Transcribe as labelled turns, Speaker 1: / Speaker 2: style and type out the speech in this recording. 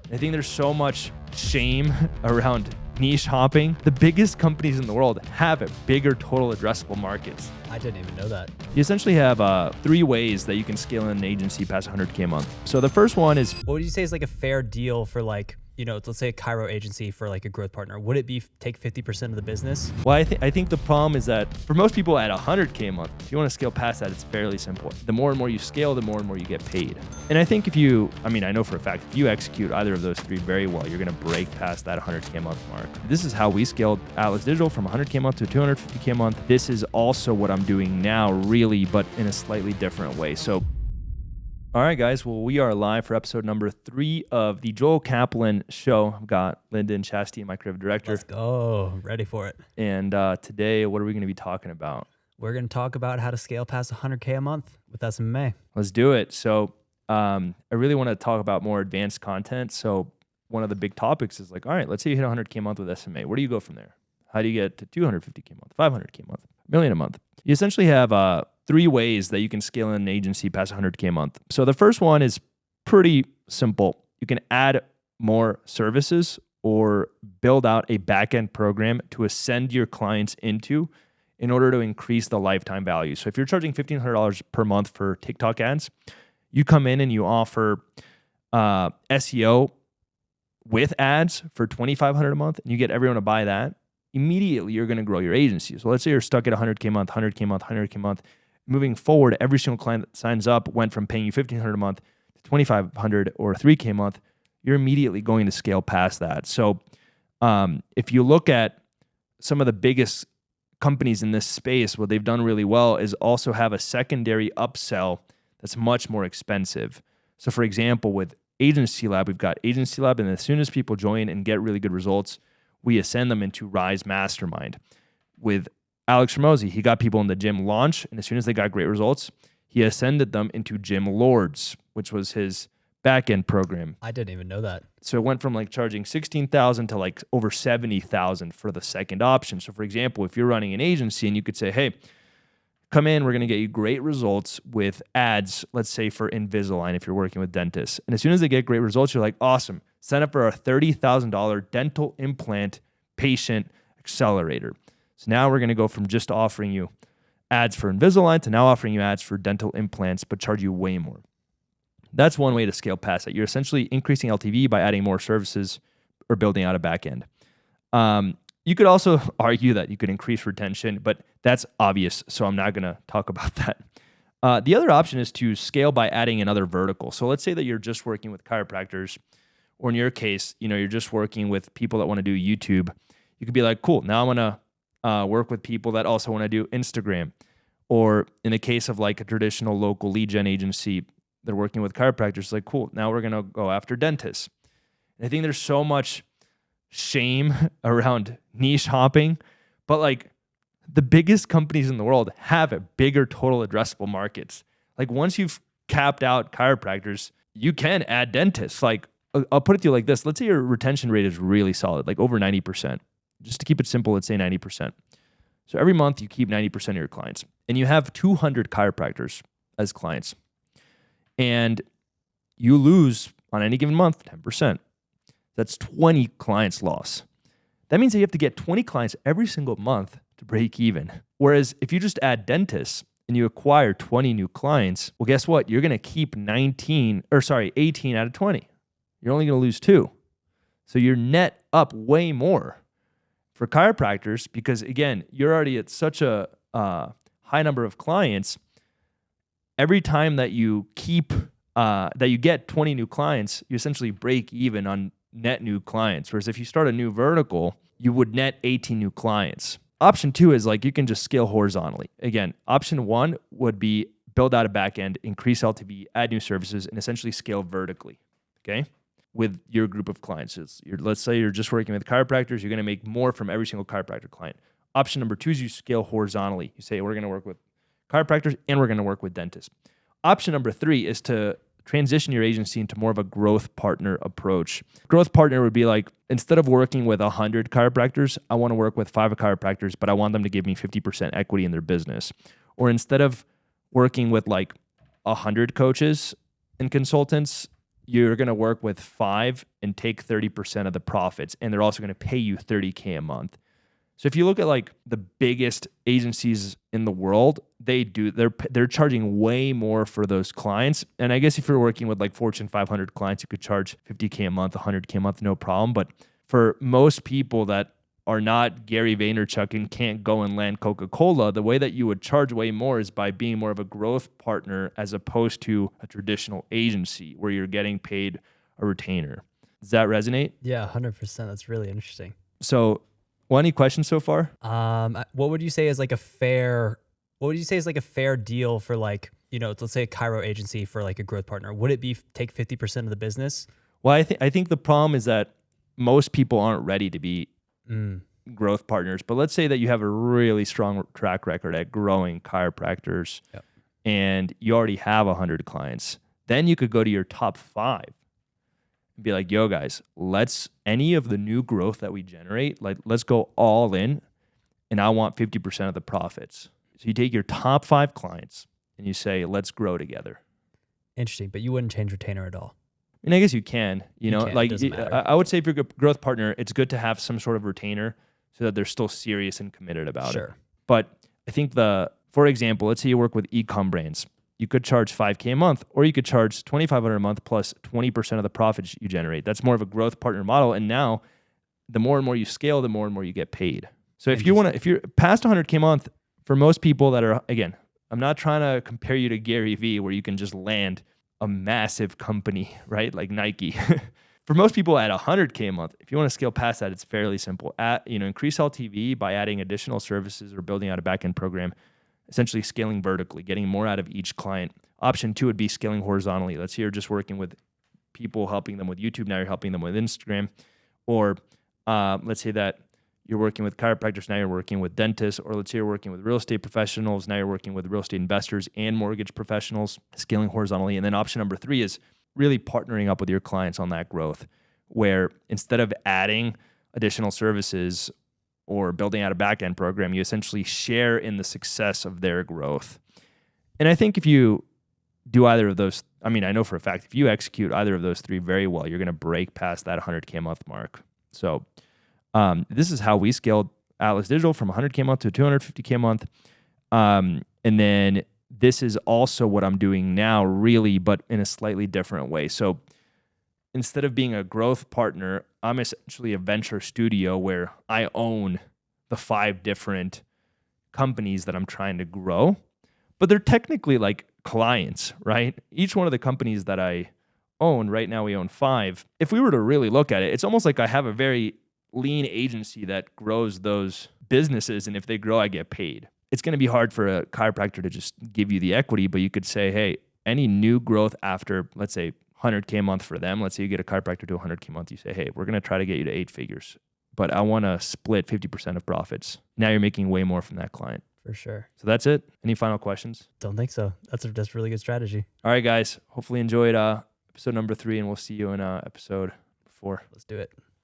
Speaker 1: I think there's so much shame around niche hopping. The biggest companies in the world have bigger total addressable markets.
Speaker 2: I didn't even know that.
Speaker 1: You essentially have 3 ways that you can scale an agency past 100K a month. So the first one is,
Speaker 2: What would you say is like a fair deal for like, let's say a Cairo agency for like a growth partner? Would it be take 50% of the business?
Speaker 1: well, I think the problem is that for most people at 100K a month, if you want to scale past that, it's fairly simple. The more and more you scale, the more and more you get paid. And I think I know for a fact, if you execute either of those 3 very well, you're going to break past that 100K a month mark. This is how we scaled Alex Digital from 100K a month to 250K a month. This is also what I'm doing now, really, but in a slightly different way. So, all right, guys. Well, we are live for episode number 3 of the Joel Kaplan Show. I've got Lyndon Chastity, my creative director.
Speaker 2: Let's go. Ready for it.
Speaker 1: And today, what are we going to be talking about?
Speaker 2: We're going to talk about how to scale past 100K a month with SMMA.
Speaker 1: Let's do it. So I really want to talk about more advanced content. So one of the big topics is like, all right, let's say you hit 100K a month with SMA. Where do you go from there? How do you get to 250K a month, 500K a month, $1 million a month? You essentially have 3 ways that you can scale an agency past 100K a month. So the first one is pretty simple. You can add more services or build out a backend program to ascend your clients into in order to increase the lifetime value. So if you're charging $1,500 per month for TikTok ads, you come in and you offer SEO with ads for $2,500 a month, and you get everyone to buy that. Immediately, you're going to grow your agency. So let's say you're stuck at 100K a month, 100K a month, 100K a month. Moving forward, every single client that signs up went from paying you $1,500 a month to $2,500 or $3K a month. You're immediately going to scale past that. So if you look at some of the biggest companies in this space, what they've done really well is also have a secondary upsell that's much more expensive. So for example, with Agency Lab, we've got Agency Lab, and as soon as people join and get really good results, we ascend them into Rise Mastermind. With Alex Ramosi, he got people in the Gym Launch, and as soon as they got great results, he ascended them into Gym Lords, which was his back-end program.
Speaker 2: I didn't even know that.
Speaker 1: So it went from like charging $16,000 to like over $70,000 for the second option. So for example, if you're running an agency and you could say, hey, come in, we're going to get you great results with ads, let's say for Invisalign if you're working with dentists. And as soon as they get great results, you're like, awesome, sign up for our $30,000 dental implant patient accelerator. So now we're going to go from just offering you ads for Invisalign to now offering you ads for dental implants, but charge you way more. That's one way to scale past it. You're essentially increasing LTV by adding more services or building out a backend. You could also argue that you could increase retention, but that's obvious, so I'm not going to talk about that. The other option is to scale by adding another vertical. So let's say that you're just working with chiropractors, or in your case, you're just working with people that want to do YouTube. You could be like, cool, now I'm going to work with people that also want to do Instagram. Or in the case of like a traditional local lead gen agency, they're working with chiropractors, like, cool, now we're going to go after dentists. And I think there's so much shame around niche hopping, but like the biggest companies in the world have bigger total addressable markets. Like once you've capped out chiropractors, you can add dentists. Like I'll put it to you like this. Let's say your retention rate is really solid, like over 90%. Just to keep it simple, let's say 90%. So every month you keep 90% of your clients, and you have 200 chiropractors as clients, and you lose on any given month 10%. That's 20 clients lost. That means that you have to get 20 clients every single month to break even. Whereas if you just add dentists and you acquire 20 new clients, well, guess what? You're going to keep 18 out of 20. You're only going to lose 2. So you're net up way more for chiropractors because, again, you're already at such a high number of clients. Every time that you get 20 new clients, you essentially break even on net new clients. Whereas if you start a new vertical, you would net 18 new clients. Option 2 is like you can just scale horizontally. Again, option 1 would be build out a backend, increase LTV, add new services, and essentially scale vertically, okay? With your group of clients. Let's say you're just working with chiropractors, you're going to make more from every single chiropractor client. Option number 2 is you scale horizontally. You say, we're going to work with chiropractors and we're going to work with dentists. Option number 3 is to transition your agency into more of a growth partner approach. Growth partner would be like, instead of working with 100 chiropractors, I want to work with 5 chiropractors, but I want them to give me 50% equity in their business. Or instead of working with like 100 coaches and consultants you're going to work with 5 and take 30% of the profits. And they're also going to pay you $30K a month. So if you look at like the biggest agencies in the world, they're charging way more for those clients. And I guess if you're working with like Fortune 500 clients, you could charge $50K a month, $100K a month, no problem. But for most people that are not Gary Vaynerchuk and can't go and land Coca-Cola, the way that you would charge way more is by being more of a growth partner as opposed to a traditional agency where you're getting paid a retainer. Does that resonate?
Speaker 2: Yeah, 100%. That's really interesting.
Speaker 1: So, well, any questions so far?
Speaker 2: What would you say is like a fair deal for like, let's say a Cairo agency for like a growth partner? Would it be take 50% of the business?
Speaker 1: Well, I think the problem is that most people aren't ready to be growth partners. But let's say that you have a really strong track record at growing chiropractors and you already have 100 clients. Then you could go to your top 5 and be like, yo guys, any of the new growth that we generate, like let's go all in and I want 50% of the profits. So you take your top 5 clients and you say, let's grow together.
Speaker 2: Interesting. But you wouldn't change retainer at all.
Speaker 1: And I guess you can, like
Speaker 2: I
Speaker 1: I would say if you're a growth partner, it's good to have some sort of retainer so that they're still serious and committed about it. But I think for example, let's say you work with e-com brands. You could charge $5K a month, or you could charge $2,500 a month plus 20% of the profits you generate. That's more of a growth partner model. And now the more and more you scale, the more and more you get paid. So if you're past 100K a month, for most people that are, again, I'm not trying to compare you to Gary Vee where you can just land a massive company, right? Like Nike. For most people at 100K a month, if you want to scale past that, it's fairly simple. Increase LTV by adding additional services or building out a backend program, essentially scaling vertically, getting more out of each client. Option 2 would be scaling horizontally. Let's say you're just working with people, helping them with YouTube. Now you're helping them with Instagram. Or let's say that you're working with chiropractors, now you're working with dentists, or let's say you're working with real estate professionals, now you're working with real estate investors and mortgage professionals, scaling horizontally. And then option number 3 is really partnering up with your clients on that growth, where instead of adding additional services or building out a back-end program, you essentially share in the success of their growth. And I think if you do either of those, I know for a fact, if you execute either of those 3 very well, you're going to break past that 100K a month mark. So this is how we scaled Atlas Digital from 100K a month to 250K a month. And then this is also what I'm doing now, really, but in a slightly different way. So instead of being a growth partner, I'm essentially a venture studio where I own the 5 different companies that I'm trying to grow, but they're technically like clients, right? Each one of the companies that I own, right now we own 5. If we were to really look at it, it's almost like I have a very lean agency that grows those businesses, and if they grow, I get paid. It's going to be hard for a chiropractor to just give you the equity, but you could say, hey, any new growth after, let's say, 100K a month for them, let's say you get a chiropractor to 100K a month, you say, hey, we're going to try to get you to 8 figures, but I want to split 50% of profits. Now you're making way more from that client.
Speaker 2: For sure.
Speaker 1: So that's it. Any final questions?
Speaker 2: Don't think so. That's a really good strategy.
Speaker 1: All right, guys. Hopefully enjoyed episode number 3, and we'll see you in episode 4.
Speaker 2: Let's do it.